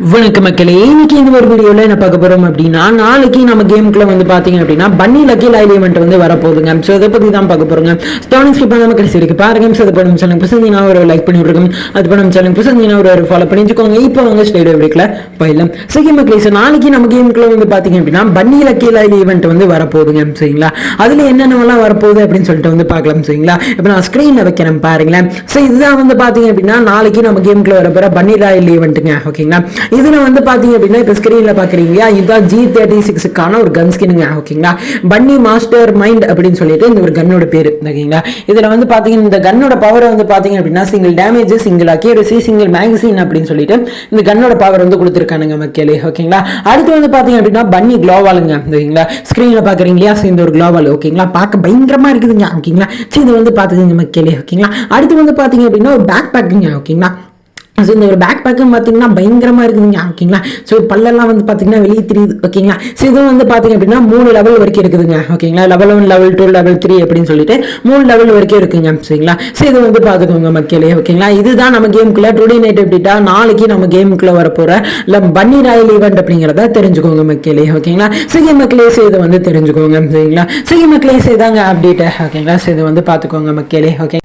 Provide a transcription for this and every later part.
வணக்கம் மக்களே, இன்னைக்கு இந்த ஒரு வீடியோவில் என்ன பார்க்க போகிறோம் அப்படின்னா, நாளைக்கு நம்ம கேமுக்குள்ள வந்து பார்த்தீங்க அப்படின்னா பன்னி லக்கி லைவ் ஈவெண்ட் வந்து வரப்போகுதுங்க. ஸோ இதை பற்றி தான் பார்க்க போகிறோங்க. ஸ்டோன் ஸ்கிப் பண்ணாமல் கடைசி இருக்கு பாருங்க. ஸோ அதை நம்ம சேனல் புதுசுனா ஒரு லைக் பண்ணி விட்டுருக்கோம். அது பண்ண நம்ம சேனல் புதுசுனா ஒரு ஃபாலோ பண்ணிச்சுக்கோங்க. இப்போ அவங்க ஸ்டேடியோ வீக்கில் போயிடலாம். சரி மக்களே, ஸோ நாளைக்கு நம்ம கேமுக்குள்ள வந்து பார்த்தீங்க அப்படின்னா பன்னி லக்கி லைவ் ஈவெண்ட் வந்து வரப்போகுதுங்க. சரிங்களா, அதில் என்னென்னலாம் வரப்போகுது அப்படின்னு சொல்லிட்டு வந்து பார்க்கலாம். சரிங்களா, இப்போ நான் ஸ்க்ரீனில் வைக்கிறேன் பாருங்களேன். ஸோ இதுதான் வந்து பார்த்தீங்க அப்படின்னா நாளைக்கு நம்ம கேமுக்குள்ள வரப்போகிற பன்னி லைவ் ஈவெண்ட்டுங்க. ஓகேங்களா, இதுல வந்து பாத்தீங்க அப்படின்னா இப்ப ஸ்கிரீன்ல பாக்குறீங்க, இதுதான் G36க்கான ஒரு கன் ஸ்கின்னுங்க. ஓகேங்களா, பன்னி மாஸ்டர் மைண்ட் அப்படின்னு சொல்லிட்டு இந்த ஒரு கன்னோட பேரு. ஓகேங்களா, இதுல வந்து பாத்தீங்கன்னா இந்த கன்னோட பவர் வந்து பாத்தீங்க அப்படின்னா single damage, single accuracy, single magazine அப்படின்னு சொல்லிட்டு இந்த கன்னோட பவர் வந்து கொடுத்துருக்கானுங்க மக்களே. ஓகேங்களா, அடுத்து வந்து பாத்தீங்க அப்படின்னா பன்னி குளோவாலுங்க. ஓகேங்களா, ஸ்கிரீன்ல பாக்குறீங்க இல்லையா, இந்த ஒரு குளோவால். ஓகேங்களா, பார்க்க பயங்கரமா இருக்குதுங்க. ஓகேங்களா, இது வந்து பாத்துக்கங்க மக்களே. ஓகேங்களா, அடுத்து வந்து பாத்தீங்க அப்படின்னா ஒரு பேக் பேக்குங்க. ஓகேங்களா, ஸோ இந்த ஒரு பேக் பேக்கும் பார்த்தீங்கன்னா பயங்கரமாக இருக்குதுங்க. ஓகேங்களா, ஸோ பல்லெல்லாம் வந்து பார்த்தீங்கன்னா வெளியே தெரியுது. ஓகேங்களா, ஸோ இதுவும் வந்து பார்த்தீங்க அப்படின்னா 3 லெவல் வரைக்கும் இருக்குதுங்க. ஓகேங்களா, லெவல் 1, லெவல் 2, லெவல் 3 அப்படின்னு சொல்லிட்டு 3 லெவல் வரைக்கும் இருக்குங்க. சரிங்களா, ஸோ இது வந்து பார்த்துக்கோங்க மக்களே. ஓகேங்களா, இதுதான் நம்ம கேமுக்குள்ள டுடே நைட் எப்படிட்டா நாளைக்கு நம்ம கேமுக்குள்ள வரப்போகிற இல்லை பன்னி ராயல் ஈவெண்ட் அப்படிங்கிறத தெரிஞ்சுக்கோங்க மக்களே. ஓகேங்களா, செய்ய மக்களே, ஸோ இதை வந்து தெரிஞ்சுக்கோங்க. சரிங்களா, செய்ய மக்களே, செய்தாங்க அப்டேட். ஓகேங்களா, ஸோ இதை வந்து பார்த்துக்கோங்க மக்களே. ஓகே,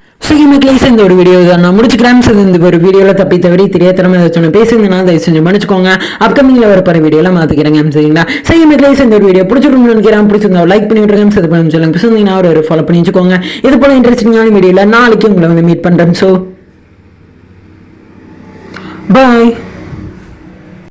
இந்த ஒரு வீடியோ தான் நான் முடிச்சுக்கிறேன். இந்த ஒரு வீடியோவில் தப்பி தவறி தெரியாதனமா ஏதாச்சும் பேசுங்கன்னா தயவு செஞ்சு மன்னிச்சுக்கோங்க. அப்கமிங்ல வரப்போற வீடியோல மாத்திக்கிறேங்க. சரிங்களா, இந்த ஒரு வீடியோ பிடிச்சிருக்கும்னு நினைக்கிறேன். பிடிச்சிருந்தா லைக் பண்ணி விட்டுருங்க. இது பண்ணி சொல்லுங்க, ஒரு ஃபாலோ பண்ணி வச்சுக்கோங்க. இது போல இன்ட்ரெஸ்டிங்கான வீடியோல நாளைக்கு உங்களை வந்து மீட் பண்றேன். So bye.